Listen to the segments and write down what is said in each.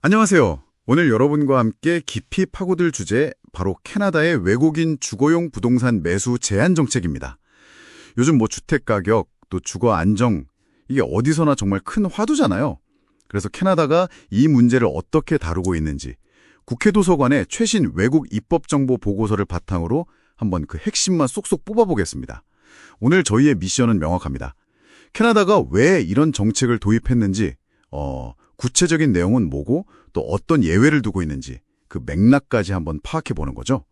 안녕하세요. 오늘 여러분과 함께 깊이 파고들 주제 바로 캐나다의 외국인 주거용 부동산 매수 제한 정책입니다. 요즘 주택 가격, 또 주거 안정, 이게 어디서나 정말 큰 화두잖아요. 그래서 캐나다가 이 문제를 어떻게 다루고 있는지 국회 도서관의 최신 외국 입법 정보 보고서를 바탕으로 한번 그 핵심만 쏙쏙 뽑아보겠습니다. 오늘 저희의 미션은 명확합니다. 캐나다가 왜 이런 정책을 도입했는지, 구체적인 내용은 뭐고 또 어떤 예외를 두고 있는지 그 맥락까지 한번 파악해 보는 거죠.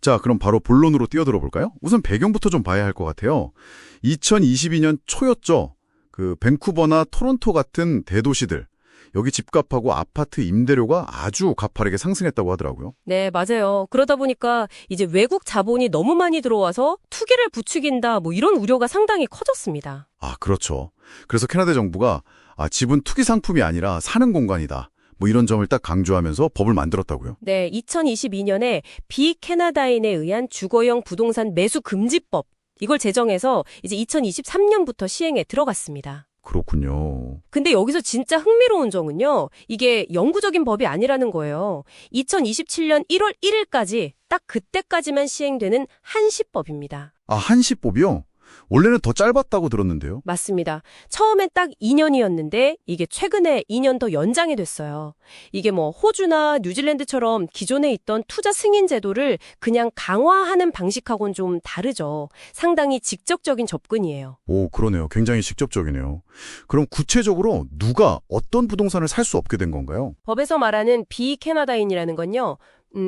자, 그럼 바로 본론으로 뛰어들어 볼까요? 우선 배경부터 좀 봐야 할 것 같아요. 2022년 초였죠. 그 밴쿠버나 토론토 같은 대도시들, 여기 집값하고 아파트 임대료가 아주 가파르게 상승했다고 하더라고요. 네, 맞아요. 그러다 보니까 이제 외국 자본이 너무 많이 들어와서 투기를 부추긴다, 이런 우려가 상당히 커졌습니다. 아, 그렇죠. 그래서 캐나다 정부가 집은 투기 상품이 아니라 사는 공간이다. 이런 점을 딱 강조하면서 법을 만들었다고요. 네, 2022년에 비캐나다인에 의한 주거용 부동산 매수 금지법, 이걸 제정해서 이제 2023년부터 시행에 들어갔습니다. 그렇군요. 근데 여기서 진짜 흥미로운 점은요, 이게 영구적인 법이 아니라는 거예요. 2027년 1월 1일까지 딱 그때까지만 시행되는 한시법입니다. 아, 한시법이요? 원래는 더 짧았다고 들었는데요. 맞습니다. 처음엔 딱 2년이었는데 이게 최근에 2년 더 연장이 됐어요. 이게 호주나 뉴질랜드처럼 기존에 있던 투자 승인 제도를 그냥 강화하는 방식하고는 좀 다르죠. 상당히 직접적인 접근이에요. 오, 그러네요. 굉장히 직접적이네요. 그럼 구체적으로 누가 어떤 부동산을 살 수 없게 된 건가요? 법에서 말하는 비캐나다인이라는 건요.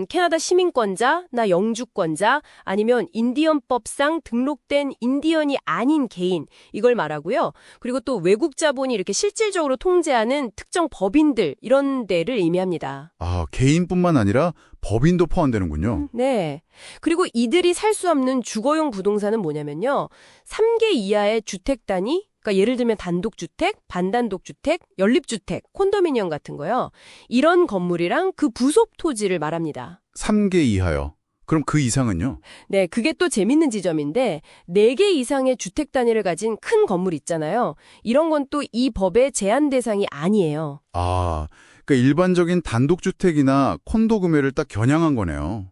캐나다 시민권자나 영주권자 아니면 인디언법상 등록된 인디언이 아닌 개인 이걸 말하고요. 그리고 또 외국 자본이 이렇게 실질적으로 통제하는 특정 법인들 이런 데를 의미합니다. 아, 개인뿐만 아니라 법인도 포함되는군요. 네. 그리고 이들이 살 수 없는 주거용 부동산은 뭐냐면요. 3개 이하의 주택 단위 그러니까 예를 들면 단독주택, 반단독주택, 연립주택, 콘도미니엄 같은 거요. 이런 건물이랑 그 부속 토지를 말합니다. 3개 이하요. 그럼 그 이상은요? 네, 그게 또 재밌는 지점인데 4개 이상의 주택 단위를 가진 큰 건물 있잖아요. 이런 건 또 이 법의 제한 대상이 아니에요. 아, 그러니까 일반적인 단독주택이나 콘도 구매를 딱 겨냥한 거네요.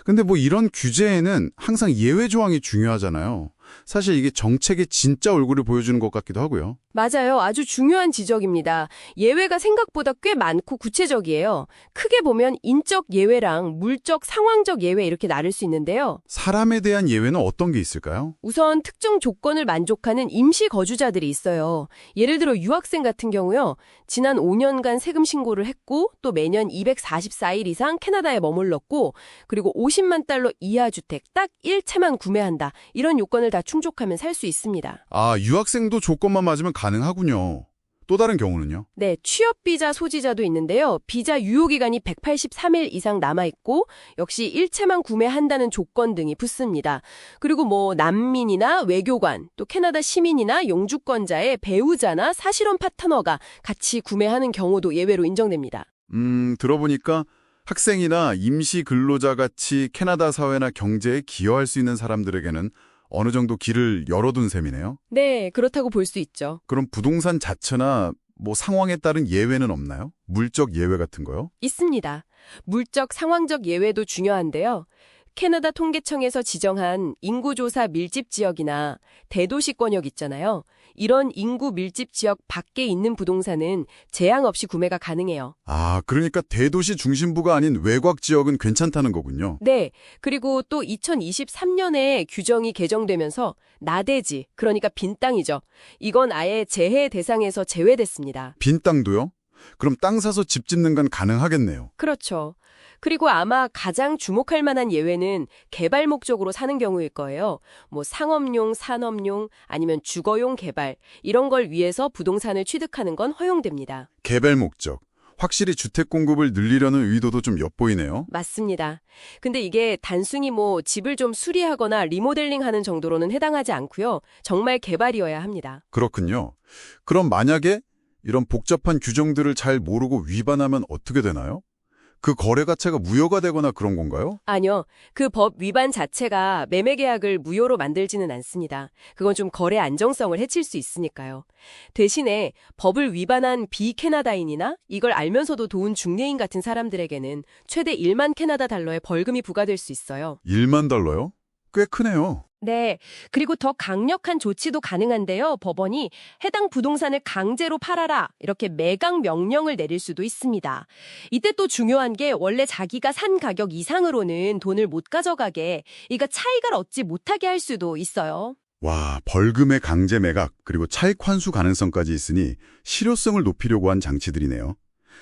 근데 이런 규제에는 항상 예외 조항이 중요하잖아요. 사실 이게 정책의 진짜 얼굴을 보여주는 것 같기도 하고요. 맞아요. 아주 중요한 지적입니다. 예외가 생각보다 꽤 많고 구체적이에요. 크게 보면 인적 예외랑 물적, 상황적 예외 이렇게 나눌 수 있는데요. 사람에 대한 예외는 어떤 게 있을까요? 우선 특정 조건을 만족하는 임시 거주자들이 있어요. 예를 들어 유학생 같은 경우요. 지난 5년간 세금 신고를 했고 또 매년 244일 이상 캐나다에 머물렀고 그리고 50만 달러 이하 주택 딱 1채만 구매한다. 이런 요건을 다 충족하면 살 수 있습니다. 아, 유학생도 조건만 맞으면 가능하군요. 또 다른 경우는요? 네, 취업비자 소지자도 있는데요. 비자 유효기간이 183일 이상 남아있고 역시 일체만 구매한다는 조건 등이 붙습니다. 그리고 난민이나 외교관, 또 캐나다 시민이나 영주권자의 배우자나 사실혼 파트너가 같이 구매하는 경우도 예외로 인정됩니다. 들어보니까 학생이나 임시 근로자 같이 캐나다 사회나 경제에 기여할 수 있는 사람들에게는 어느 정도 길을 열어둔 셈이네요. 네, 그렇다고 볼 수 있죠. 그럼 부동산 자체나 상황에 따른 예외는 없나요? 물적 예외 같은 거요? 있습니다. 물적, 상황적 예외도 중요한데요. 캐나다 통계청에서 지정한 인구조사 밀집 지역이나 대도시 권역 있잖아요. 이런 인구 밀집 지역 밖에 있는 부동산은 제한 없이 구매가 가능해요. 아, 그러니까 대도시 중심부가 아닌 외곽 지역은 괜찮다는 거군요. 네. 그리고 또 2023년에 규정이 개정되면서 나대지, 그러니까 빈 땅이죠. 이건 아예 제해 대상에서 제외됐습니다. 빈 땅도요? 그럼 땅 사서 집 짓는 건 가능하겠네요. 그렇죠. 그리고 아마 가장 주목할 만한 예외는 개발 목적으로 사는 경우일 거예요. 상업용, 산업용, 아니면 주거용 개발, 이런 걸 위해서 부동산을 취득하는 건 허용됩니다. 개발 목적. 확실히 주택 공급을 늘리려는 의도도 좀 엿보이네요. 맞습니다. 근데 이게 단순히 집을 좀 수리하거나 리모델링하는 정도로는 해당하지 않고요. 정말 개발이어야 합니다. 그렇군요. 그럼 만약에 이런 복잡한 규정들을 잘 모르고 위반하면 어떻게 되나요? 그 거래 가치가 무효가 되거나 그런 건가요? 아니요. 그 법 위반 자체가 매매 계약을 무효로 만들지는 않습니다. 그건 좀 거래 안정성을 해칠 수 있으니까요. 대신에 법을 위반한 비캐나다인이나 이걸 알면서도 도운 중개인 같은 사람들에게는 최대 1만 캐나다 달러의 벌금이 부과될 수 있어요. 1만 달러요? 꽤 크네요. 네. 그리고 더 강력한 조치도 가능한데요. 법원이 해당 부동산을 강제로 팔아라 이렇게 매각 명령을 내릴 수도 있습니다. 이때 또 중요한 게 원래 자기가 산 가격 이상으로는 돈을 못 가져가게 이거 차익을 얻지 못하게 할 수도 있어요. 와, 벌금의 강제 매각 그리고 차익 환수 가능성까지 있으니 실효성을 높이려고 한 장치들이네요.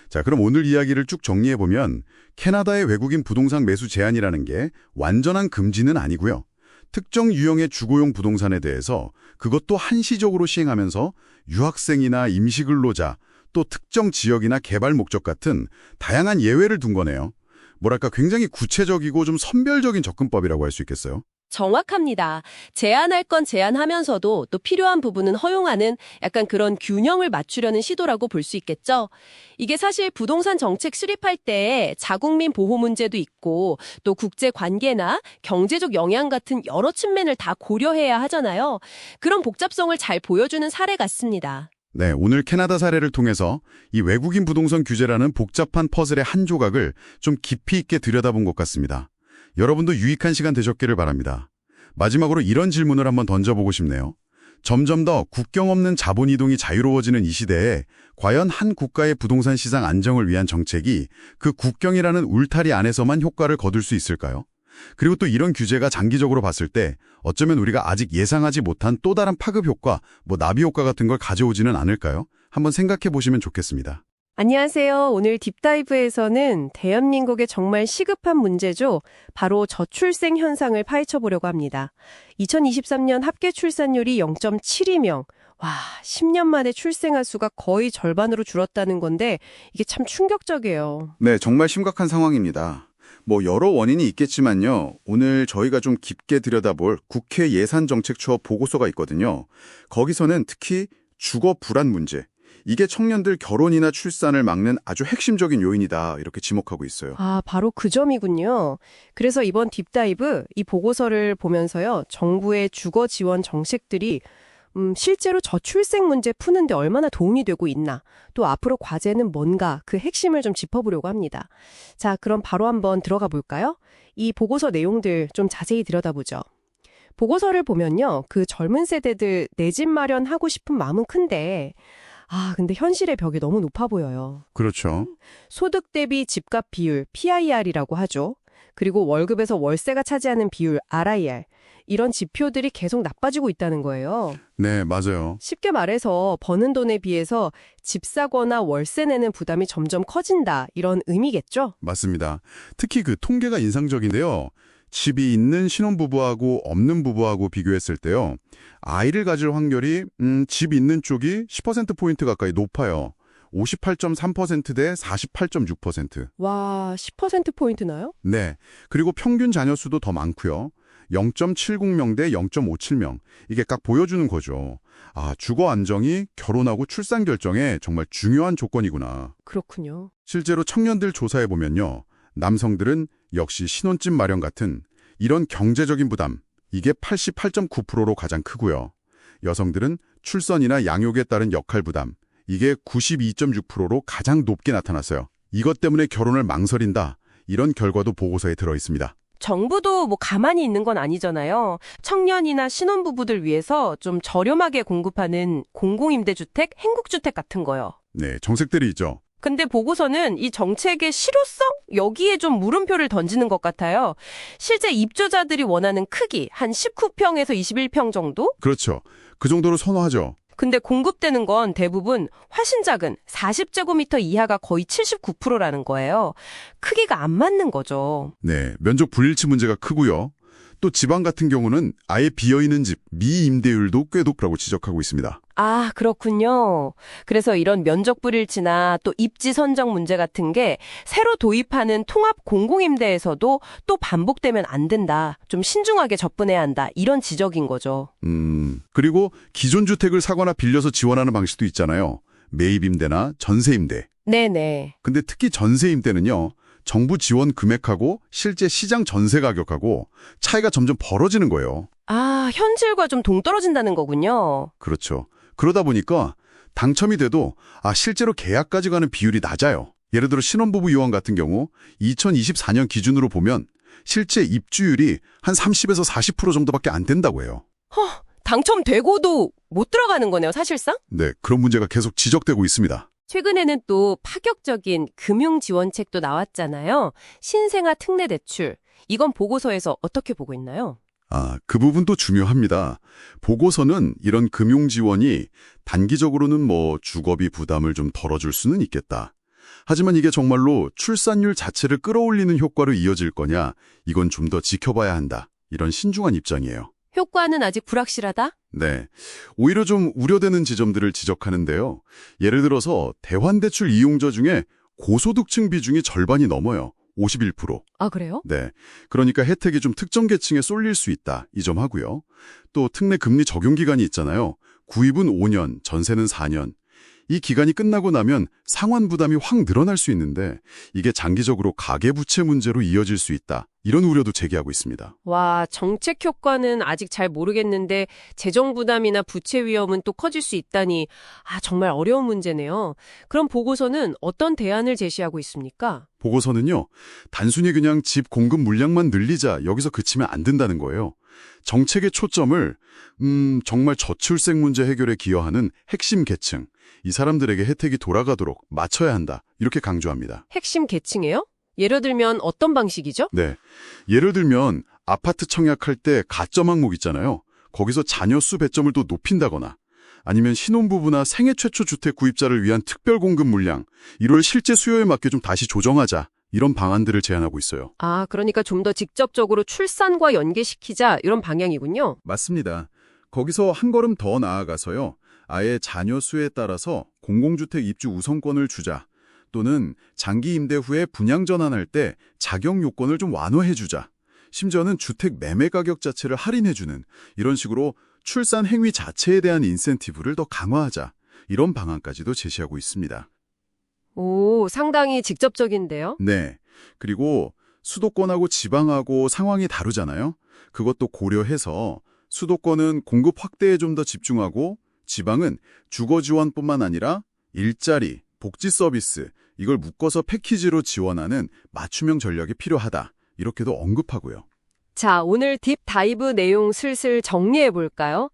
자, 그럼 오늘 이야기를 쭉 정리해보면 캐나다의 외국인 부동산 매수 제한이라는 게 완전한 금지는 아니고요. 특정 유형의 주거용 부동산에 대해서 그것도 한시적으로 시행하면서 유학생이나 임시근로자, 또 특정 지역이나 개발 목적 같은 다양한 예외를 둔 거네요. 뭐랄까 굉장히 구체적이고 좀 선별적인 접근법이라고 할 수 있겠어요. 정확합니다. 제한할 건 제한하면서도 또 필요한 부분은 허용하는 약간 그런 균형을 맞추려는 시도라고 볼 수 있겠죠. 이게 사실 부동산 정책 수립할 때 자국민 보호 문제도 있고 또 국제 관계나 경제적 영향 같은 여러 측면을 다 고려해야 하잖아요. 그런 복잡성을 잘 보여주는 사례 같습니다. 네, 오늘 캐나다 사례를 통해서 이 외국인 부동산 규제라는 복잡한 퍼즐의 한 조각을 좀 깊이 있게 들여다본 것 같습니다. 여러분도 유익한 시간 되셨기를 바랍니다. 마지막으로 이런 질문을 한번 던져보고 싶네요. 점점 더 국경 없는 자본 이동이 자유로워지는 이 시대에 과연 한 국가의 부동산 시장 안정을 위한 정책이 그 국경이라는 울타리 안에서만 효과를 거둘 수 있을까요? 그리고 또 이런 규제가 장기적으로 봤을 때 어쩌면 우리가 아직 예상하지 못한 또 다른 파급 효과, 나비 효과 같은 걸 가져오지는 않을까요? 한번 생각해 보시면 좋겠습니다. 안녕하세요. 오늘 딥다이브에서는 대한민국의 정말 시급한 문제죠. 바로 저출생 현상을 파헤쳐 보려고 합니다. 2023년 합계 출산율이 0.72명. 와, 10년 만에 출생아 수가 거의 절반으로 줄었다는 건데 이게 참 충격적이에요. 네, 정말 심각한 상황입니다. 여러 원인이 있겠지만요. 오늘 저희가 좀 깊게 들여다볼 국회 예산정책처 보고서가 있거든요. 거기서는 특히 주거 불안 문제, 이게 청년들 결혼이나 출산을 막는 아주 핵심적인 요인이다 이렇게 지목하고 있어요. 아, 바로 그 점이군요. 그래서 이번 딥다이브 이 보고서를 보면서요. 정부의 주거 지원 정책들이 실제로 저출생 문제 푸는데 얼마나 도움이 되고 있나, 또 앞으로 과제는 뭔가 그 핵심을 좀 짚어보려고 합니다. 자, 그럼 바로 한번 들어가 볼까요? 이 보고서 내용들 좀 자세히 들여다보죠. 보고서를 보면요. 그 젊은 세대들 내 집 마련하고 싶은 마음은 큰데 근데 현실의 벽이 너무 높아 보여요. 그렇죠. 소득 대비 집값 비율, PIR이라고 하죠. 그리고 월급에서 월세가 차지하는 비율, RIR. 이런 지표들이 계속 나빠지고 있다는 거예요. 네, 맞아요. 쉽게 말해서 버는 돈에 비해서 집 사거나 월세 내는 부담이 점점 커진다. 이런 의미겠죠? 맞습니다. 특히 그 통계가 인상적인데요. 집이 있는 신혼부부하고 없는 부부하고 비교했을 때요. 아이를 가질 확률이 집 있는 쪽이 10%포인트 가까이 높아요. 58.3% 대 48.6%. 와, 10%포인트나요? 네. 그리고 평균 자녀 수도 더 많고요. 0.70명 대 0.57명. 이게 딱 보여주는 거죠. 주거 안정이 결혼하고 출산 결정에 정말 중요한 조건이구나. 그렇군요. 실제로 청년들 조사해보면요. 남성들은 역시 신혼집 마련 같은 이런 경제적인 부담, 이게 88.9%로 가장 크고요. 여성들은 출산이나 양육에 따른 역할 부담, 이게 92.6%로 가장 높게 나타났어요. 이것 때문에 결혼을 망설인다, 이런 결과도 보고서에 들어있습니다. 정부도 가만히 있는 건 아니잖아요. 청년이나 신혼부부들 위해서 좀 저렴하게 공급하는 공공임대주택, 행국주택 같은 거요. 네, 정책들이 있죠. 근데 보고서는 이 정책의 실효성? 여기에 좀 물음표를 던지는 것 같아요. 실제 입주자들이 원하는 크기, 한 19평에서 21평 정도? 그렇죠. 그 정도로 선호하죠. 근데 공급되는 건 대부분 훨씬 작은 40제곱미터 이하가 거의 79%라는 거예요. 크기가 안 맞는 거죠. 네, 면적 불일치 문제가 크고요. 또 지방 같은 경우는 아예 비어있는 집, 미임대율도 꽤 높다고 지적하고 있습니다. 아, 그렇군요. 그래서 이런 면적 불일치나 또 입지 선정 문제 같은 게 새로 도입하는 통합 공공임대에서도 또 반복되면 안 된다. 좀 신중하게 접근해야 한다. 이런 지적인 거죠. 그리고 기존 주택을 사거나 빌려서 지원하는 방식도 있잖아요. 매입임대나 전세임대. 네네. 근데 특히 전세임대는요. 정부 지원 금액하고 실제 시장 전세 가격하고 차이가 점점 벌어지는 거예요. 아, 현실과 좀 동떨어진다는 거군요. 그렇죠. 그러다 보니까 당첨이 돼도 실제로 계약까지 가는 비율이 낮아요. 예를 들어 신혼부부 이혼 같은 경우 2024년 기준으로 보면 실제 입주율이 한 30에서 40% 정도밖에 안 된다고 해요. 당첨되고도 못 들어가는 거네요, 사실상? 네, 그런 문제가 계속 지적되고 있습니다. 최근에는 또 파격적인 금융지원책도 나왔잖아요. 신생아 특례대출. 이건 보고서에서 어떻게 보고 있나요? 그 부분도 중요합니다. 보고서는 이런 금융 지원이 단기적으로는 주거비 부담을 좀 덜어줄 수는 있겠다. 하지만 이게 정말로 출산율 자체를 끌어올리는 효과로 이어질 거냐, 이건 좀 더 지켜봐야 한다. 이런 신중한 입장이에요. 효과는 아직 불확실하다? 네. 오히려 좀 우려되는 지점들을 지적하는데요. 예를 들어서 대환대출 이용자 중에 고소득층 비중이 절반이 넘어요. 51%. 아, 그래요? 네. 그러니까 혜택이 좀 특정 계층에 쏠릴 수 있다. 이 점 하고요. 또 특례 금리 적용 기간이 있잖아요. 구입은 5년, 전세는 4년. 이 기간이 끝나고 나면 상환 부담이 확 늘어날 수 있는데 이게 장기적으로 가계부채 문제로 이어질 수 있다. 이런 우려도 제기하고 있습니다. 와, 정책 효과는 아직 잘 모르겠는데 재정 부담이나 부채 위험은 또 커질 수 있다니 정말 어려운 문제네요. 그럼 보고서는 어떤 대안을 제시하고 있습니까? 보고서는요. 단순히 그냥 집 공급 물량만 늘리자 여기서 그치면 안 된다는 거예요. 정책의 초점을 정말 저출생 문제 해결에 기여하는 핵심 계층, 이 사람들에게 혜택이 돌아가도록 맞춰야 한다. 이렇게 강조합니다. 핵심 계층이에요? 예를 들면 어떤 방식이죠? 네. 예를 들면 아파트 청약할 때 가점 항목 있잖아요. 거기서 자녀 수 배점을 또 높인다거나 아니면 신혼부부나 생애 최초 주택 구입자를 위한 특별 공급 물량, 이걸 실제 수요에 맞게 좀 다시 조정하자. 이런 방안들을 제안하고 있어요. 그러니까 좀 더 직접적으로 출산과 연계시키자 이런 방향이군요. 맞습니다. 거기서 한 걸음 더 나아가서요. 아예 자녀 수에 따라서 공공주택 입주 우선권을 주자. 또는 장기 임대 후에 분양 전환할 때 자격 요건을 좀 완화해주자. 심지어는 주택 매매 가격 자체를 할인해주는 이런 식으로 출산 행위 자체에 대한 인센티브를 더 강화하자. 이런 방안까지도 제시하고 있습니다. 오, 상당히 직접적인데요? 네. 그리고 수도권하고 지방하고 상황이 다르잖아요. 그것도 고려해서 수도권은 공급 확대에 좀 더 집중하고 지방은 주거 지원뿐만 아니라 일자리, 복지 서비스, 이걸 묶어서 패키지로 지원하는 맞춤형 전략이 필요하다. 이렇게도 언급하고요. 자, 오늘 딥다이브 내용 슬슬 정리해 볼까요?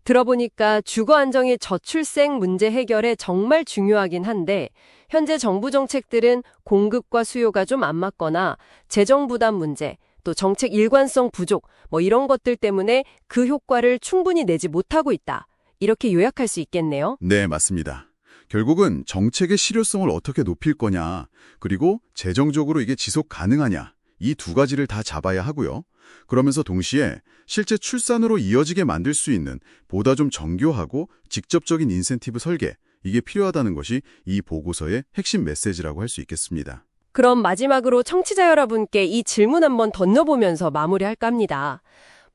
들어보니까 주거 안정의 저출생 문제 해결에 정말 중요하긴 한데 현재 정부 정책들은 공급과 수요가 좀 안 맞거나 재정 부담 문제, 또 정책 일관성 부족, 이런 것들 때문에 그 효과를 충분히 내지 못하고 있다. 이렇게 요약할 수 있겠네요. 네, 맞습니다. 결국은 정책의 실효성을 어떻게 높일 거냐, 그리고 재정적으로 이게 지속 가능하냐, 이 두 가지를 다 잡아야 하고요. 그러면서 동시에 실제 출산으로 이어지게 만들 수 있는 보다 좀 정교하고 직접적인 인센티브 설계, 이게 필요하다는 것이 이 보고서의 핵심 메시지라고 할 수 있겠습니다. 그럼 마지막으로 청취자 여러분께 이 질문 한번 던져보면서 마무리할까 합니다.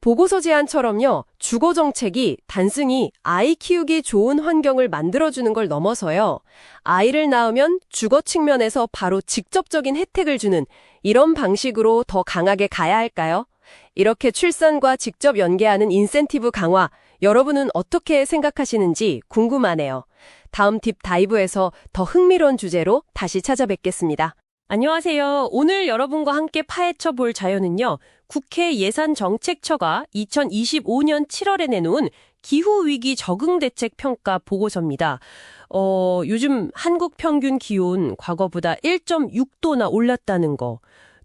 보고서 제안처럼요, 주거 정책이 단순히 아이 키우기 좋은 환경을 만들어주는 걸 넘어서요, 아이를 낳으면 주거 측면에서 바로 직접적인 혜택을 주는 이런 방식으로 더 강하게 가야 할까요? 이렇게 출산과 직접 연계하는 인센티브 강화, 여러분은 어떻게 생각하시는지 궁금하네요. 다음 딥다이브에서 더 흥미로운 주제로 다시 찾아뵙겠습니다. 안녕하세요. 오늘 여러분과 함께 파헤쳐 볼 자료는요, 국회 예산정책처가 2025년 7월에 내놓은 기후위기 적응대책 평가 보고서입니다. 요즘 한국 평균 기온 과거보다 1.6도나 올랐다는 거,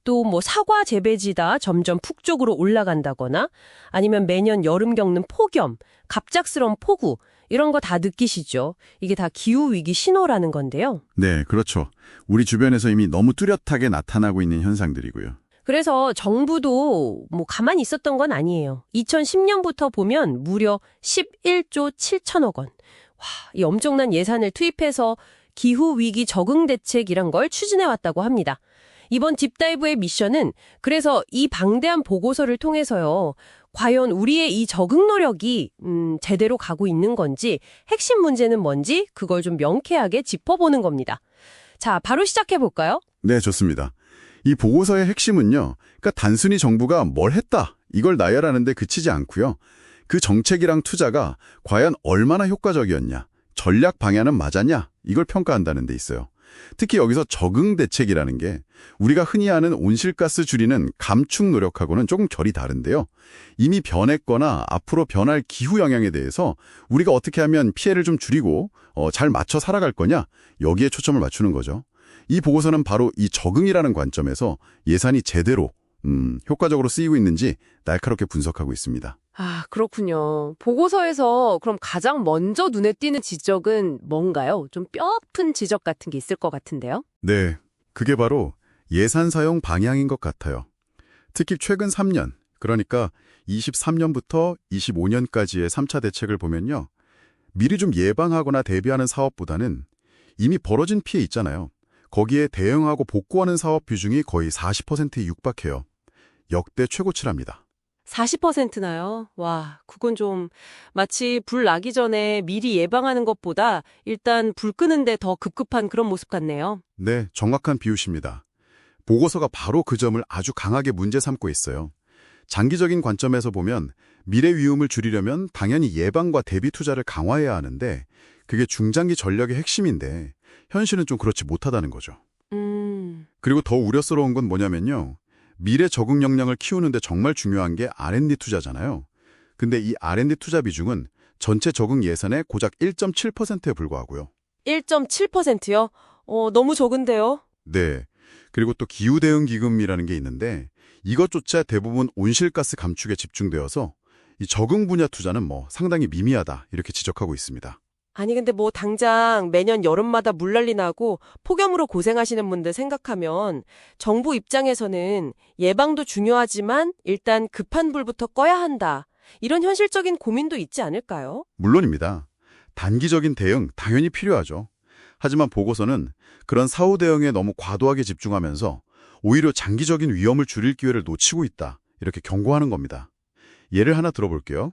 또 사과 재배지다 점점 북쪽으로 올라간다거나 아니면 매년 여름 겪는 폭염, 갑작스러운 폭우, 이런 거 다 느끼시죠? 이게 다 기후위기 신호라는 건데요. 네, 그렇죠. 우리 주변에서 이미 너무 뚜렷하게 나타나고 있는 현상들이고요. 그래서 정부도 가만히 있었던 건 아니에요. 2010년부터 보면 무려 11조 7천억 원. 와, 이 엄청난 예산을 투입해서 기후위기 적응대책이란 걸 추진해왔다고 합니다. 이번 딥다이브의 미션은 그래서 이 방대한 보고서를 통해서요, 과연 우리의 이 적응 노력이 제대로 가고 있는 건지, 핵심 문제는 뭔지 그걸 좀 명쾌하게 짚어보는 겁니다. 자, 바로 시작해볼까요? 네, 좋습니다. 이 보고서의 핵심은요. 그러니까 단순히 정부가 뭘 했다 이걸 나열하는 데 그치지 않고요. 그 정책이랑 투자가 과연 얼마나 효과적이었냐, 전략 방향은 맞았냐 이걸 평가한다는 데 있어요. 특히 여기서 적응 대책이라는 게 우리가 흔히 아는 온실가스 줄이는 감축 노력하고는 조금 결이 다른데요. 이미 변했거나 앞으로 변할 기후 영향에 대해서 우리가 어떻게 하면 피해를 좀 줄이고 잘 맞춰 살아갈 거냐 여기에 초점을 맞추는 거죠. 이 보고서는 바로 이 적응이라는 관점에서 예산이 제대로 효과적으로 쓰이고 있는지 날카롭게 분석하고 있습니다. 아, 그렇군요. 보고서에서 그럼 가장 먼저 눈에 띄는 지적은 뭔가요? 좀 뼈아픈 지적 같은 게 있을 것 같은데요? 네, 그게 바로 예산 사용 방향인 것 같아요. 특히 최근 3년, 그러니까 23년부터 25년까지의 3차 대책을 보면요. 미리 좀 예방하거나 대비하는 사업보다는 이미 벌어진 피해 있잖아요. 거기에 대응하고 복구하는 사업 비중이 거의 40%에 육박해요. 역대 최고치랍니다. 40%나요? 와, 그건 좀 마치 불 나기 전에 미리 예방하는 것보다 일단 불 끄는데 더 급급한 그런 모습 같네요. 네, 정확한 비유십니다. 보고서가 바로 그 점을 아주 강하게 문제 삼고 있어요. 장기적인 관점에서 보면 미래 위험을 줄이려면 당연히 예방과 대비 투자를 강화해야 하는데 그게 중장기 전략의 핵심인데 현실은 좀 그렇지 못하다는 거죠. 그리고 더 우려스러운 건 뭐냐면요. 미래 적응 역량을 키우는데 정말 중요한 게 R&D 투자잖아요. 근데 이 R&D 투자 비중은 전체 적응 예산의 고작 1.7%에 불과하고요. 1.7%요? 너무 적은데요? 네. 그리고 또 기후대응기금이라는 게 있는데 이것조차 대부분 온실가스 감축에 집중되어서 이 적응 분야 투자는 상당히 미미하다 이렇게 지적하고 있습니다. 아니 근데 뭐 당장 매년 여름마다 물난리 나고 폭염으로 고생하시는 분들 생각하면 정부 입장에서는 예방도 중요하지만 일단 급한 불부터 꺼야 한다. 이런 현실적인 고민도 있지 않을까요? 물론입니다. 단기적인 대응 당연히 필요하죠. 하지만 보고서는 그런 사후 대응에 너무 과도하게 집중하면서 오히려 장기적인 위험을 줄일 기회를 놓치고 있다. 이렇게 경고하는 겁니다. 예를 하나 들어볼게요.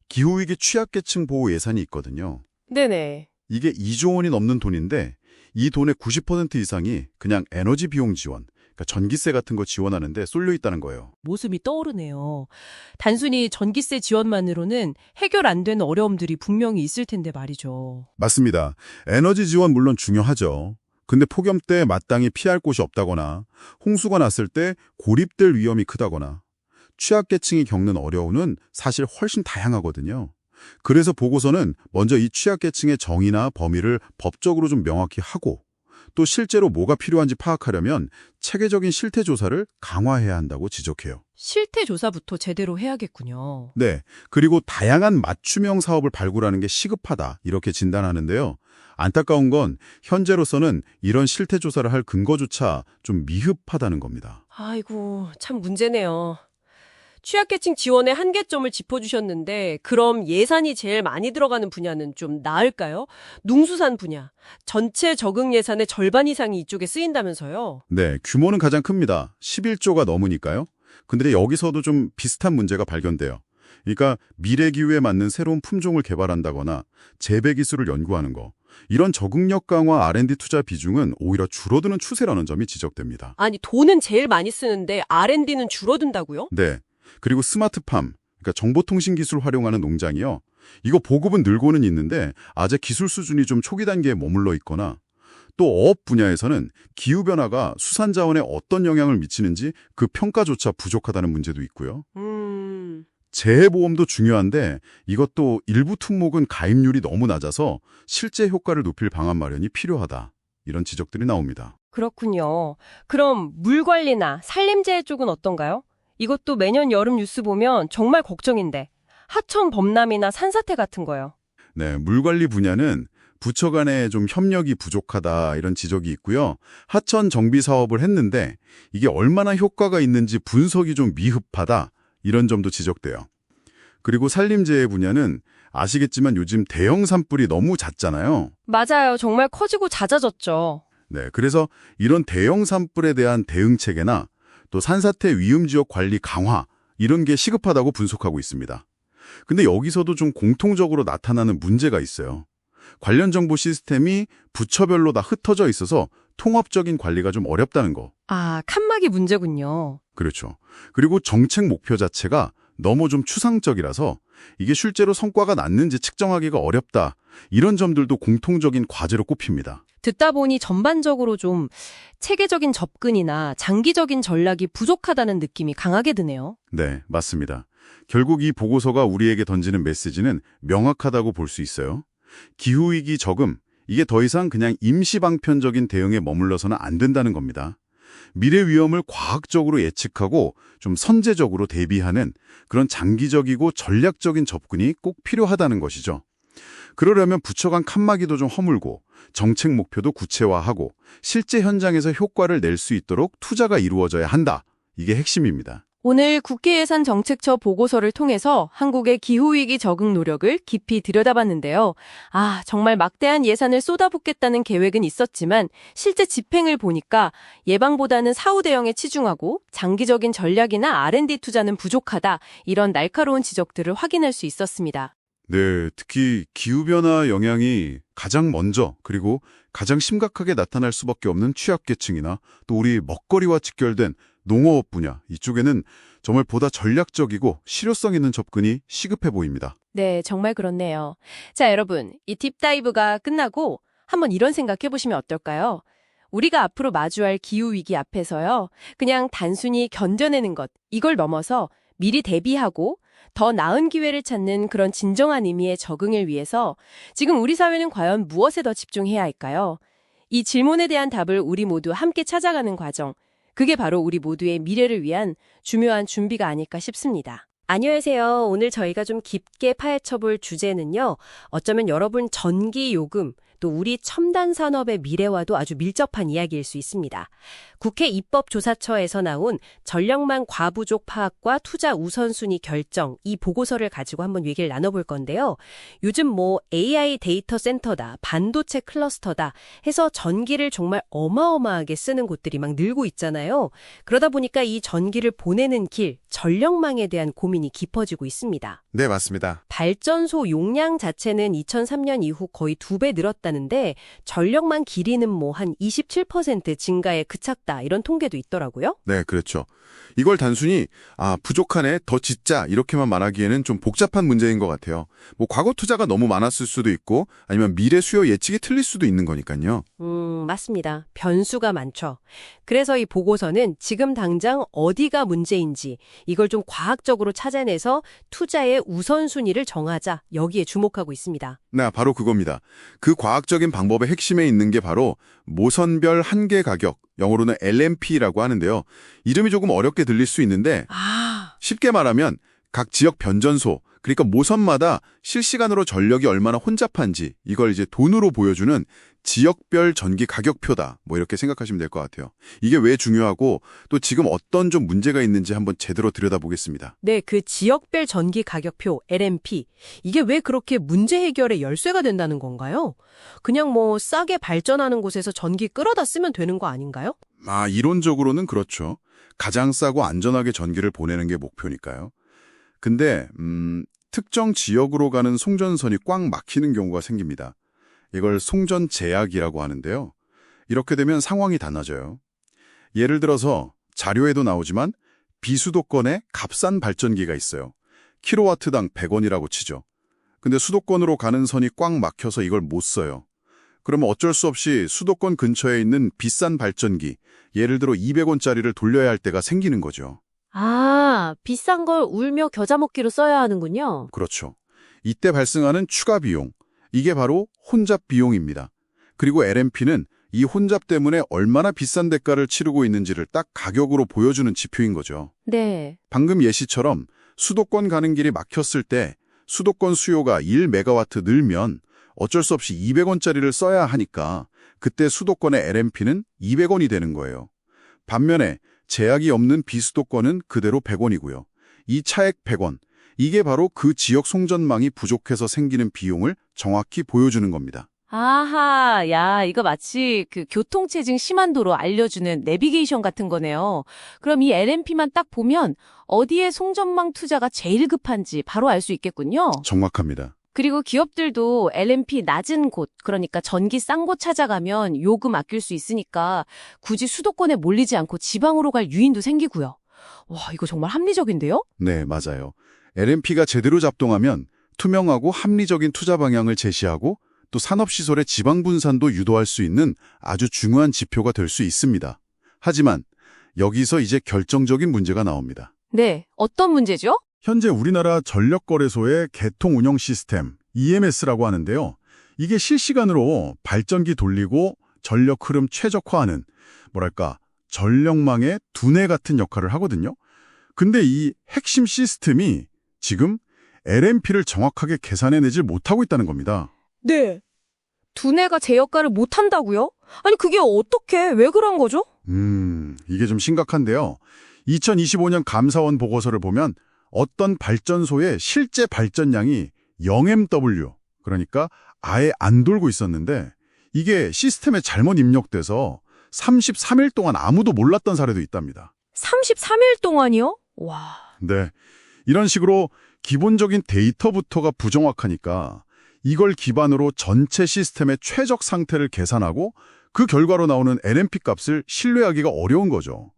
기후위기 취약계층 보호 예산이 있거든요. 네네. 이게 2조 원이 넘는 돈인데 이 돈의 90% 이상이 그냥 에너지 비용 지원, 그러니까 전기세 같은 거 지원하는데 쏠려 있다는 거예요. 모습이 떠오르네요. 단순히 전기세 지원만으로는 해결 안 되는 어려움들이 분명히 있을 텐데 말이죠. 맞습니다. 에너지 지원 물론 중요하죠. 근데 폭염 때 마땅히 피할 곳이 없다거나 홍수가 났을 때 고립될 위험이 크다거나 취약계층이 겪는 어려움은 사실 훨씬 다양하거든요. 그래서 보고서는 먼저 이 취약계층의 정의나 범위를 법적으로 좀 명확히 하고 또 실제로 뭐가 필요한지 파악하려면 체계적인 실태조사를 강화해야 한다고 지적해요. 실태조사부터 제대로 해야겠군요. 네, 그리고 다양한 맞춤형 사업을 발굴하는 게 시급하다 이렇게 진단하는데요. 안타까운 건 현재로서는 이런 실태조사를 할 근거조차 좀 미흡하다는 겁니다. 아이고, 참 문제네요. 취약계층 지원의 한계점을 짚어주셨는데 그럼 예산이 제일 많이 들어가는 분야는 좀 나을까요? 농수산 분야. 전체 적응 예산의 절반 이상이 이쪽에 쓰인다면서요? 네, 규모는 가장 큽니다. 11조가 넘으니까요. 근데 여기서도 좀 비슷한 문제가 발견돼요. 그러니까 미래 기후에 맞는 새로운 품종을 개발한다거나 재배 기술을 연구하는 거. 이런 적응력 강화 R&D 투자 비중은 오히려 줄어드는 추세라는 점이 지적됩니다. 아니, 돈은 제일 많이 쓰는데 R&D는 줄어든다고요? 네. 그리고 스마트팜, 그러니까 정보통신 기술 활용하는 농장이요. 이거 보급은 늘고는 있는데 아직 기술 수준이 좀 초기 단계에 머물러 있거나 또 어업 분야에서는 기후변화가 수산 자원에 어떤 영향을 미치는지 그 평가조차 부족하다는 문제도 있고요. 재해보험도 중요한데 이것도 일부 특목은 가입률이 너무 낮아서 실제 효과를 높일 방안 마련이 필요하다. 이런 지적들이 나옵니다. 그렇군요. 그럼 물 관리나 산림재해 쪽은 어떤가요? 이것도 매년 여름 뉴스 보면 정말 걱정인데. 하천 범람이나 산사태 같은 거요. 네, 물관리 분야는 부처 간에 좀 협력이 부족하다 이런 지적이 있고요. 하천 정비 사업을 했는데 이게 얼마나 효과가 있는지 분석이 좀 미흡하다 이런 점도 지적돼요. 그리고 산림재해 분야는 아시겠지만 요즘 대형 산불이 너무 잦잖아요. 맞아요. 정말 커지고 잦아졌죠. 네, 그래서 이런 대형 산불에 대한 대응 체계나 또 산사태 위험 지역 관리 강화 이런 게 시급하다고 분석하고 있습니다. 근데 여기서도 좀 공통적으로 나타나는 문제가 있어요. 관련 정보 시스템이 부처별로 다 흩어져 있어서 통합적인 관리가 좀 어렵다는 거. 아, 칸막이 문제군요. 그렇죠. 그리고 정책 목표 자체가 너무 좀 추상적이라서 이게 실제로 성과가 났는지 측정하기가 어렵다. 이런 점들도 공통적인 과제로 꼽힙니다. 듣다 보니 전반적으로 좀 체계적인 접근이나 장기적인 전략이 부족하다는 느낌이 강하게 드네요. 네, 맞습니다. 결국 이 보고서가 우리에게 던지는 메시지는 명확하다고 볼 수 있어요. 기후위기 저금, 이게 더 이상 그냥 임시방편적인 대응에 머물러서는 안 된다는 겁니다. 미래 위험을 과학적으로 예측하고 좀 선제적으로 대비하는 그런 장기적이고 전략적인 접근이 꼭 필요하다는 것이죠. 그러려면 부처 간 칸막이도 좀 허물고 정책 목표도 구체화하고 실제 현장에서 효과를 낼 수 있도록 투자가 이루어져야 한다. 이게 핵심입니다. 오늘 국회예산정책처 보고서를 통해서 한국의 기후위기 적응 노력을 깊이 들여다봤는데요. 아, 정말 막대한 예산을 쏟아붓겠다는 계획은 있었지만 실제 집행을 보니까 예방보다는 사후 대응에 치중하고 장기적인 전략이나 R&D 투자는 부족하다. 이런 날카로운 지적들을 확인할 수 있었습니다. 네, 특히 기후변화 영향이 가장 먼저 그리고 가장 심각하게 나타날 수밖에 없는 취약계층이나 또 우리 먹거리와 직결된 농어업 분야, 이쪽에는 정말 보다 전략적이고 실효성 있는 접근이 시급해 보입니다. 네, 정말 그렇네요. 자, 여러분, 이 딥다이브가 끝나고 한번 이런 생각 해보시면 어떨까요? 우리가 앞으로 마주할 기후위기 앞에서요, 그냥 단순히 견뎌내는 것, 이걸 넘어서 미리 대비하고 더 나은 기회를 찾는 그런 진정한 의미의 적응을 위해서 지금 우리 사회는 과연 무엇에 더 집중해야 할까요? 이 질문에 대한 답을 우리 모두 함께 찾아가는 과정, 그게 바로 우리 모두의 미래를 위한 중요한 준비가 아닐까 싶습니다. 안녕하세요. 오늘 저희가 좀 깊게 파헤쳐볼 주제는요. 어쩌면 여러분 전기 요금, 또 우리 첨단 산업의 미래와도 아주 밀접한 이야기일 수 있습니다. 국회 입법조사처에서 나온 전력망 과부족 파악과 투자 우선순위 결정, 이 보고서를 가지고 한번 얘기를 나눠볼 건데요. 요즘 뭐 AI 데이터 센터다, 반도체 클러스터다 해서 전기를 정말 어마어마하게 쓰는 곳들이 막 늘고 있잖아요. 그러다 보니까 이 전기를 보내는 길, 전력망에 대한 고민이 깊어지고 있습니다. 네, 맞습니다. 발전소 용량 자체는 2003년 이후 거의 2배 늘었다는데 전력망 길이는 뭐 한 27% 증가에 그쳤다 이런 통계도 있더라고요. 네, 그렇죠. 이걸 단순히 부족하네, 더 짓자 이렇게만 말하기에는 좀 복잡한 문제인 것 같아요. 뭐 과거 투자가 너무 많았을 수도 있고 아니면 미래 수요 예측이 틀릴 수도 있는 거니까요. 맞습니다. 변수가 많죠. 그래서 이 보고서는 지금 당장 어디가 문제인지 이걸 좀 과학적으로 찾아내서 투자의 우선순위를 정하자 여기에 주목하고 있습니다. 네, 바로 그겁니다. 그 과학적인 방법의 핵심에 있는 게 바로 모선별 한계 가격, 영어로는 LMP라고 하는데요. 이름이 조금 어렵게 들릴 수 있는데 쉽게 말하면 각 지역 변전소, 그러니까 모선마다 실시간으로 전력이 얼마나 혼잡한지 이걸 이제 돈으로 보여주는 지역별 전기 가격표다. 뭐 이렇게 생각하시면 될 것 같아요. 이게 왜 중요하고 또 지금 어떤 좀 문제가 있는지 한번 제대로 들여다보겠습니다. 네, 그 지역별 전기 가격표 LMP. 이게 왜 그렇게 문제 해결의 열쇠가 된다는 건가요? 그냥 뭐 싸게 발전하는 곳에서 전기 끌어다 쓰면 되는 거 아닌가요? 이론적으로는 그렇죠. 가장 싸고 안전하게 전기를 보내는 게 목표니까요. 근데 특정 지역으로 가는 송전선이 꽉 막히는 경우가 생깁니다. 이걸 송전 제약이라고 하는데요. 이렇게 되면 상황이 달라져요. 예를 들어서 자료에도 나오지만 비수도권에 값싼 발전기가 있어요. 킬로와트당 100원이라고 치죠. 근데 수도권으로 가는 선이 꽉 막혀서 이걸 못 써요. 그러면 어쩔 수 없이 수도권 근처에 있는 비싼 발전기, 예를 들어 200원짜리를 돌려야 할 때가 생기는 거죠. 비싼 걸 울며 겨자 먹기로 써야 하는군요. 그렇죠. 이때 발생하는 추가 비용, 이게 바로 혼잡 비용입니다. 그리고 LMP는 이 혼잡 때문에 얼마나 비싼 대가를 치르고 있는지를 딱 가격으로 보여주는 지표인 거죠. 네. 방금 예시처럼 수도권 가는 길이 막혔을 때 수도권 수요가 1메가와트 늘면 어쩔 수 없이 200원짜리를 써야 하니까 그때 수도권의 LMP는 200원이 되는 거예요. 반면에 제약이 없는 비수도권은 그대로 100원이고요. 이 차액 100원, 이게 바로 그 지역 송전망이 부족해서 생기는 비용을 정확히 보여주는 겁니다. 아하, 야, 이거 마치 그 교통체증 심한 도로 알려주는 내비게이션 같은 거네요. 그럼 이 LMP만 딱 보면 어디에 송전망 투자가 제일 급한지 바로 알 수 있겠군요. 정확합니다. 그리고 기업들도 LMP 낮은 곳, 그러니까 전기 싼 곳 찾아가면 요금 아낄 수 있으니까 굳이 수도권에 몰리지 않고 지방으로 갈 유인도 생기고요. 와, 이거 정말 합리적인데요? 네, 맞아요. LMP가 제대로 작동하면 투명하고 합리적인 투자 방향을 제시하고 또 산업시설의 지방 분산도 유도할 수 있는 아주 중요한 지표가 될 수 있습니다. 하지만 여기서 이제 결정적인 문제가 나옵니다. 네, 어떤 문제죠? 현재 우리나라 전력거래소의 개통 운영 시스템, EMS라고 하는데요. 이게 실시간으로 발전기 돌리고 전력 흐름 최적화하는, 뭐랄까, 전력망의 두뇌 같은 역할을 하거든요. 근데 이 핵심 시스템이 지금 LMP를 정확하게 계산해내질 못하고 있다는 겁니다. 네. 두뇌가 제 역할을 못한다고요? 아니 그게 어떻게 왜 그런 거죠? 이게 좀 심각한데요. 2025년 감사원 보고서를 보면 어떤 발전소의 실제 발전량이 0MW, 그러니까 아예 안 돌고 있었는데 이게 시스템에 잘못 입력돼서 33일 동안 아무도 몰랐던 사례도 있답니다. 33일 동안이요? 와. 네, 이런 식으로 기본적인 데이터부터가 부정확하니까 이걸 기반으로 전체 시스템의 최적 상태를 계산하고 그 결과로 나오는 LMP 값을 신뢰하기가 어려운 거죠.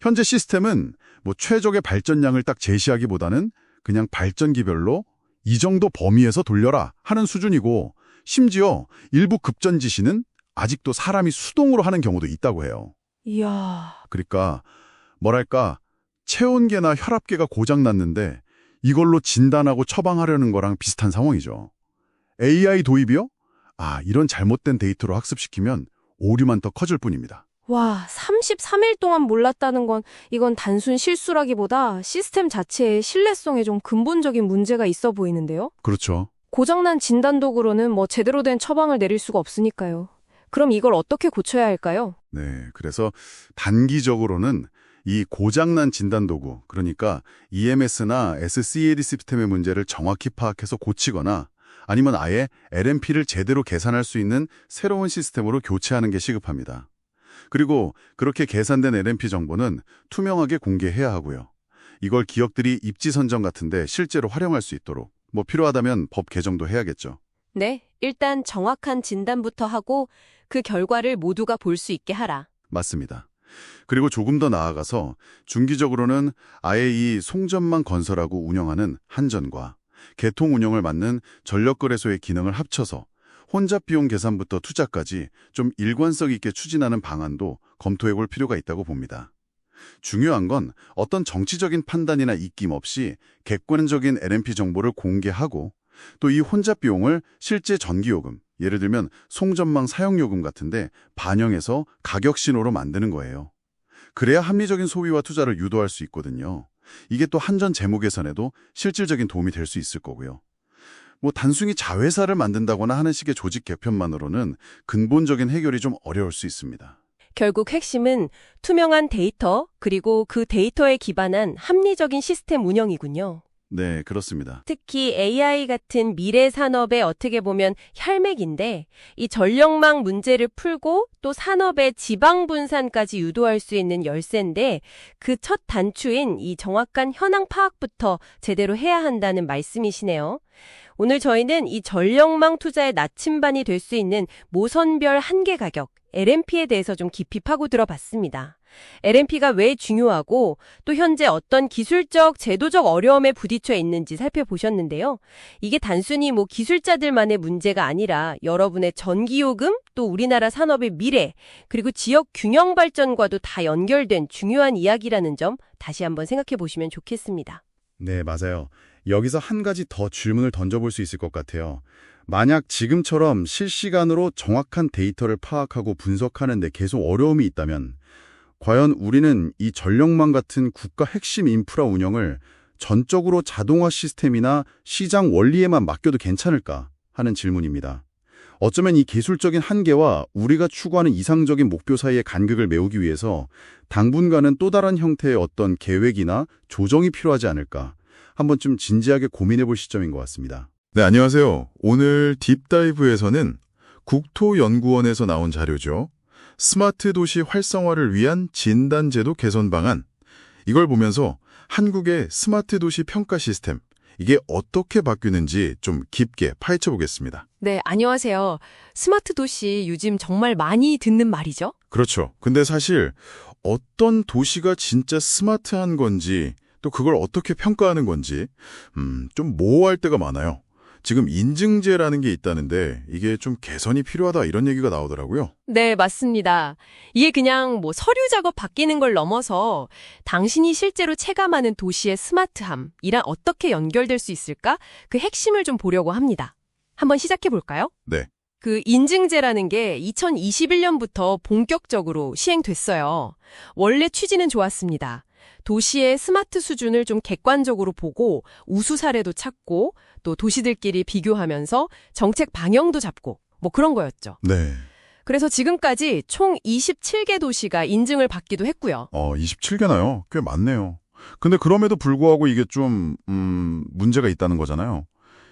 현재 시스템은 최적의 발전량을 딱 제시하기보다는 그냥 발전기별로 이 정도 범위에서 돌려라 하는 수준이고 심지어 일부 급전 지시는 아직도 사람이 수동으로 하는 경우도 있다고 해요. 이야. 그러니까 뭐랄까 체온계나 혈압계가 고장났는데 이걸로 진단하고 처방하려는 거랑 비슷한 상황이죠. AI 도입이요? 이런 잘못된 데이터로 학습시키면 오류만 더 커질 뿐입니다. 와, 33일 동안 몰랐다는 건 이건 단순 실수라기보다 시스템 자체의 신뢰성에 좀 근본적인 문제가 있어 보이는데요. 그렇죠. 고장난 진단 도구로는 제대로 된 처방을 내릴 수가 없으니까요. 그럼 이걸 어떻게 고쳐야 할까요? 네, 그래서 단기적으로는 이 고장난 진단 도구, 그러니까 EMS나 SCAD 시스템의 문제를 정확히 파악해서 고치거나 아니면 아예 LMP를 제대로 계산할 수 있는 새로운 시스템으로 교체하는 게 시급합니다. 그리고 그렇게 계산된 LMP 정보는 투명하게 공개해야 하고요. 이걸 기업들이 입지 선정 같은데 실제로 활용할 수 있도록 필요하다면 법 개정도 해야겠죠. 네, 일단 정확한 진단부터 하고 그 결과를 모두가 볼 수 있게 하라. 맞습니다. 그리고 조금 더 나아가서 중기적으로는 아예 이 송전망 건설하고 운영하는 한전과 개통 운영을 맡는 전력거래소의 기능을 합쳐서 혼잡 비용 계산부터 투자까지 좀 일관성 있게 추진하는 방안도 검토해 볼 필요가 있다고 봅니다. 중요한 건 어떤 정치적인 판단이나 입김 없이 객관적인 LMP 정보를 공개하고 또 이 혼잡 비용을 실제 전기요금, 예를 들면 송전망 사용요금 같은데 반영해서 가격 신호로 만드는 거예요. 그래야 합리적인 소비와 투자를 유도할 수 있거든요. 이게 또 한전 재무 개선에도 실질적인 도움이 될 수 있을 거고요. 단순히 자회사를 만든다거나 하는 식의 조직 개편만으로는 근본적인 해결이 좀 어려울 수 있습니다. 결국 핵심은 투명한 데이터, 그리고 그 데이터에 기반한 합리적인 시스템 운영이군요. 네, 그렇습니다. 특히 AI 같은 미래 산업의 어떻게 보면 혈맥인데 이 전력망 문제를 풀고 또 산업의 지방 분산까지 유도할 수 있는 열쇠인데 그 첫 단추인 이 정확한 현황 파악부터 제대로 해야 한다는 말씀이시네요. 오늘 저희는 이 전력망 투자의 나침반이 될 수 있는 모선별 한계 가격, LMP에 대해서 좀 깊이 파고 들어봤습니다. LMP가 왜 중요하고 또 현재 어떤 기술적, 제도적 어려움에 부딪혀 있는지 살펴보셨는데요. 이게 단순히 기술자들만의 문제가 아니라 여러분의 전기요금, 또 우리나라 산업의 미래, 그리고 지역 균형 발전과도 다 연결된 중요한 이야기라는 점 다시 한번 생각해 보시면 좋겠습니다. 네, 맞아요. 여기서 한 가지 더 질문을 던져볼 수 있을 것 같아요. 만약 지금처럼 실시간으로 정확한 데이터를 파악하고 분석하는 데 계속 어려움이 있다면 과연 우리는 이 전력망 같은 국가 핵심 인프라 운영을 전적으로 자동화 시스템이나 시장 원리에만 맡겨도 괜찮을까 하는 질문입니다. 어쩌면 이 기술적인 한계와 우리가 추구하는 이상적인 목표 사이의 간극을 메우기 위해서 당분간은 또 다른 형태의 어떤 계획이나 조정이 필요하지 않을까 한 번쯤 진지하게 고민해 볼 시점인 것 같습니다. 네, 안녕하세요. 오늘 딥다이브에서는 국토연구원에서 나온 자료죠. 스마트 도시 활성화를 위한 진단제도 개선 방안. 이걸 보면서 한국의 스마트 도시 평가 시스템, 이게 어떻게 바뀌는지 좀 깊게 파헤쳐 보겠습니다. 네, 안녕하세요. 스마트 도시 요즘 정말 많이 듣는 말이죠? 그렇죠. 근데 사실 어떤 도시가 진짜 스마트한 건지 또 그걸 어떻게 평가하는 건지 좀 모호할 때가 많아요. 지금 인증제라는 게 있다는데 이게 좀 개선이 필요하다 이런 얘기가 나오더라고요. 네, 맞습니다. 이게 그냥 뭐 서류 작업 바뀌는 걸 넘어서 당신이 실제로 체감하는 도시의 스마트함이랑 어떻게 연결될 수 있을까? 그 핵심을 좀 보려고 합니다. 한번 시작해 볼까요? 네. 그 인증제라는 게 2021년부터 본격적으로 시행됐어요. 원래 취지는 좋았습니다. 도시의 스마트 수준을 좀 객관적으로 보고 우수 사례도 찾고 또 도시들끼리 비교하면서 정책 방향도 잡고 뭐 그런 거였죠. 네. 그래서 지금까지 총 27개 도시가 인증을 받기도 했고요. 27개나요? 꽤 많네요. 근데 그럼에도 불구하고 이게 좀 문제가 있다는 거잖아요.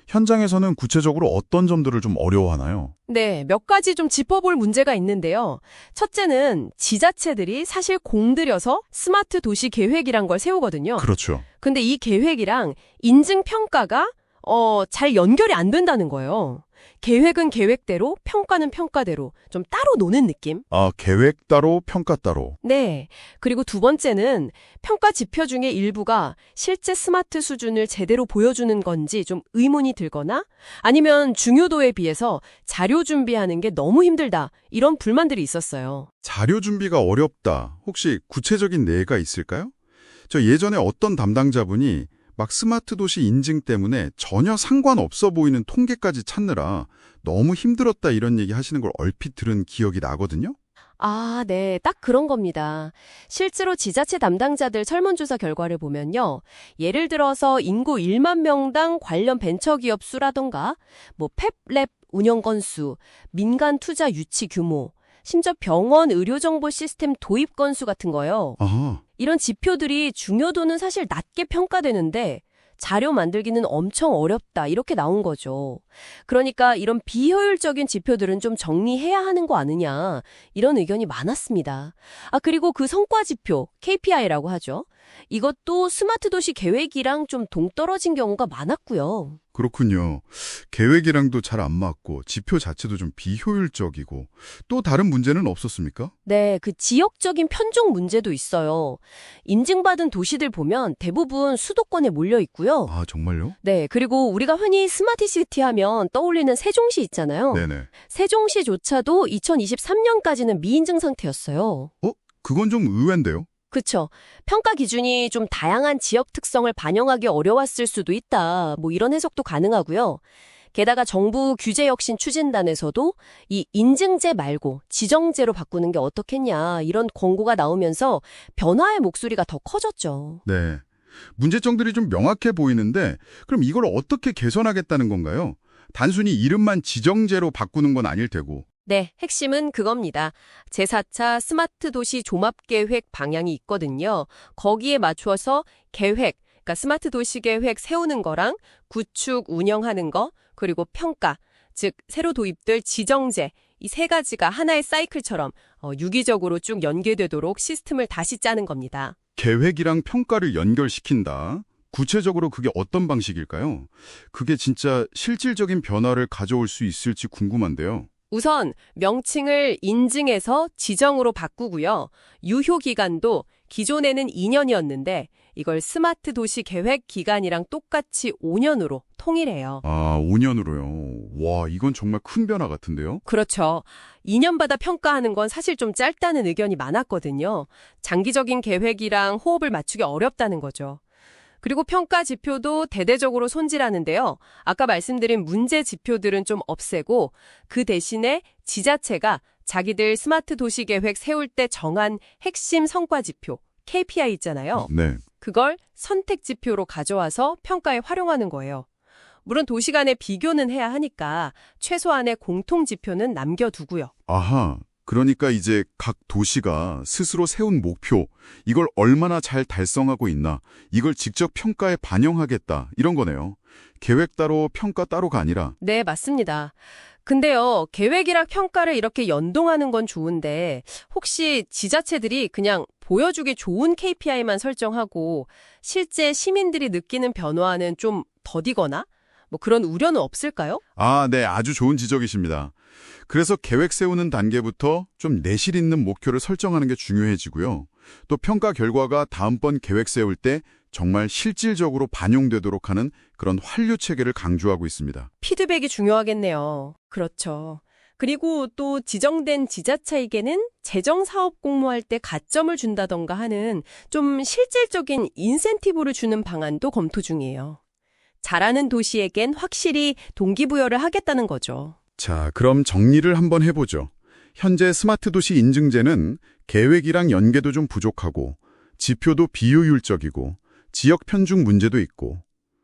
현장에서는 구체적으로 어떤 점들을 좀 어려워하나요? 네, 몇 가지 좀 짚어볼 문제가 있는데요. 첫째는 지자체들이 사실 공들여서 스마트 도시 계획이란 걸 세우거든요. 그렇죠. 근데 이 계획이랑 인증 평가가 잘 연결이 안 된다는 거예요. 계획은 계획대로, 평가는 평가대로 좀 따로 노는 느낌? 계획 따로 평가 따로. 네. 그리고 두 번째는 평가 지표 중에 일부가 실제 스마트 수준을 제대로 보여주는 건지 좀 의문이 들거나 아니면 중요도에 비해서 자료 준비하는 게 너무 힘들다. 이런 불만들이 있었어요. 자료 준비가 어렵다. 혹시 구체적인 예가 있을까요? 저 예전에 어떤 담당자분이 막 스마트 도시 인증 때문에 전혀 상관없어 보이는 통계까지 찾느라 너무 힘들었다 이런 얘기 하시는 걸 얼핏 들은 기억이 나거든요. 아, 네. 딱 그런 겁니다. 실제로 지자체 담당자들 설문조사 결과를 보면요. 예를 들어서 인구 1만 명당 관련 벤처기업 수라던가 뭐 펩랩 운영 건수, 민간 투자 유치 규모, 심지어 병원 의료정보 시스템 도입 건수 같은 거요. 아하. 이런 지표들이 중요도는 사실 낮게 평가되는데 자료 만들기는 엄청 어렵다 이렇게 나온 거죠. 그러니까 이런 비효율적인 지표들은 좀 정리해야 하는 거 아니냐 이런 의견이 많았습니다. 그리고 그 성과 지표, KPI라고 하죠. 이것도 스마트 도시 계획이랑 좀 동떨어진 경우가 많았고요. 그렇군요. 계획이랑도 잘 안 맞고 지표 자체도 좀 비효율적이고 또 다른 문제는 없었습니까? 네, 그 지역적인 편중 문제도 있어요. 인증받은 도시들 보면 대부분 수도권에 몰려 있고요. 아, 정말요? 네, 그리고 우리가 흔히 스마트시티 하면 떠올리는 세종시 있잖아요. 네네. 세종시조차도 2023년까지는 미인증 상태였어요. 그건 좀 의외인데요. 그쵸. 평가 기준이 좀 다양한 지역 특성을 반영하기 어려웠을 수도 있다. 뭐 이런 해석도 가능하고요. 게다가 정부 규제혁신 추진단에서도 이 인증제 말고 지정제로 바꾸는 게 어떻겠냐 이런 권고가 나오면서 변화의 목소리가 더 커졌죠. 네. 문제점들이 좀 명확해 보이는데 그럼 이걸 어떻게 개선하겠다는 건가요? 단순히 이름만 지정제로 바꾸는 건 아닐 테고. 네, 핵심은 그겁니다. 제4차 스마트 도시 종합계획 방향이 있거든요. 거기에 맞춰서 계획, 그러니까 스마트 도시 계획 세우는 거랑 구축, 운영하는 거, 그리고 평가, 즉 새로 도입될 지정제, 이 세 가지가 하나의 사이클처럼 유기적으로 쭉 연계되도록 시스템을 다시 짜는 겁니다. 계획이랑 평가를 연결시킨다. 구체적으로 그게 어떤 방식일까요? 그게 진짜 실질적인 변화를 가져올 수 있을지 궁금한데요. 우선 명칭을 인증에서 지정으로 바꾸고요. 유효 기간도 기존에는 2년이었는데 이걸 스마트 도시 계획 기간이랑 똑같이 5년으로 통일해요. 5년으로요. 와, 이건 정말 큰 변화 같은데요? 그렇죠. 2년마다 평가하는 건 사실 좀 짧다는 의견이 많았거든요. 장기적인 계획이랑 호흡을 맞추기 어렵다는 거죠. 그리고 평가 지표도 대대적으로 손질하는데요. 아까 말씀드린 문제 지표들은 좀 없애고 그 대신에 지자체가 자기들 스마트 도시 계획 세울 때 정한 핵심 성과 지표, KPI 있잖아요. 네. 그걸 선택 지표로 가져와서 평가에 활용하는 거예요. 물론 도시 간의 비교는 해야 하니까 최소한의 공통 지표는 남겨두고요. 아하. 그러니까 이제 각 도시가 스스로 세운 목표, 이걸 얼마나 잘 달성하고 있나, 이걸 직접 평가에 반영하겠다, 이런 거네요. 계획 따로 평가 따로가 아니라. 네, 맞습니다. 근데요, 계획이랑 평가를 이렇게 연동하는 건 좋은데 혹시 지자체들이 그냥 보여주기 좋은 KPI만 설정하고 실제 시민들이 느끼는 변화는 좀 더디거나 뭐 그런 우려는 없을까요? 아, 네, 아주 좋은 지적이십니다. 그래서 계획 세우는 단계부터 좀 내실 있는 목표를 설정하는 게 중요해지고요. 또 평가 결과가 다음번 계획 세울 때 정말 실질적으로 반영되도록 하는 그런 환류 체계를 강조하고 있습니다. 피드백이 중요하겠네요. 그렇죠. 그리고 또 지정된 지자체에게는 재정 사업 공모할 때 가점을 준다던가 하는 좀 실질적인 인센티브를 주는 방안도 검토 중이에요. 잘하는 도시에겐 확실히 동기부여를 하겠다는 거죠. 자, 그럼 정리를 한번 해보죠. 현재 스마트 도시 인증제는 계획이랑 연계도 좀 부족하고 지표도 비효율적이고 지역 편중 문제도 있고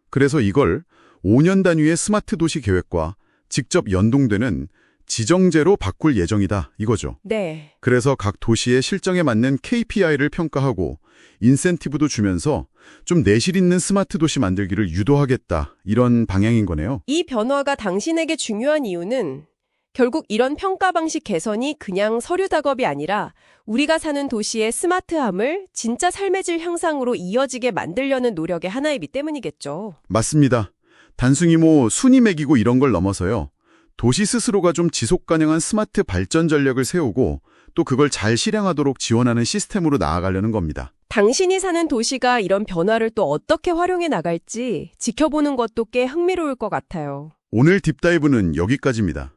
그래서 이걸 5년 단위의 스마트 도시 계획과 직접 연동되는 지정제로 바꿀 예정이다 이거죠. 네. 그래서 각 도시의 실정에 맞는 KPI를 평가하고 인센티브도 주면서 좀 내실 있는 스마트 도시 만들기를 유도하겠다 이런 방향인 거네요. 이 변화가 당신에게 중요한 이유는 결국 이런 평가 방식 개선이 그냥 서류 작업이 아니라 우리가 사는 도시의 스마트함을 진짜 삶의 질 향상으로 이어지게 만들려는 노력의 하나이기 때문이겠죠. 맞습니다. 단순히 뭐 순위 매기고 이런 걸 넘어서요. 도시 스스로가 좀 지속 가능한 스마트 발전 전략을 세우고 또 그걸 잘 실행하도록 지원하는 시스템으로 나아가려는 겁니다. 당신이 사는 도시가 이런 변화를 또 어떻게 활용해 나갈지 지켜보는 것도 꽤 흥미로울 것 같아요. 오늘 딥다이브는 여기까지입니다.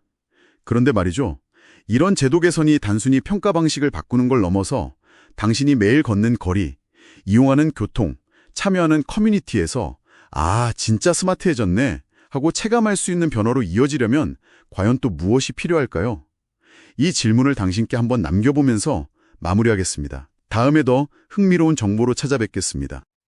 그런데 말이죠. 이런 제도 개선이 단순히 평가 방식을 바꾸는 걸 넘어서 당신이 매일 걷는 거리, 이용하는 교통, 참여하는 커뮤니티에서 아, 진짜 스마트해졌네 하고 체감할 수 있는 변화로 이어지려면 과연 또 무엇이 필요할까요? 이 질문을 당신께 한번 남겨보면서 마무리하겠습니다. 다음에 더 흥미로운 정보로 찾아뵙겠습니다.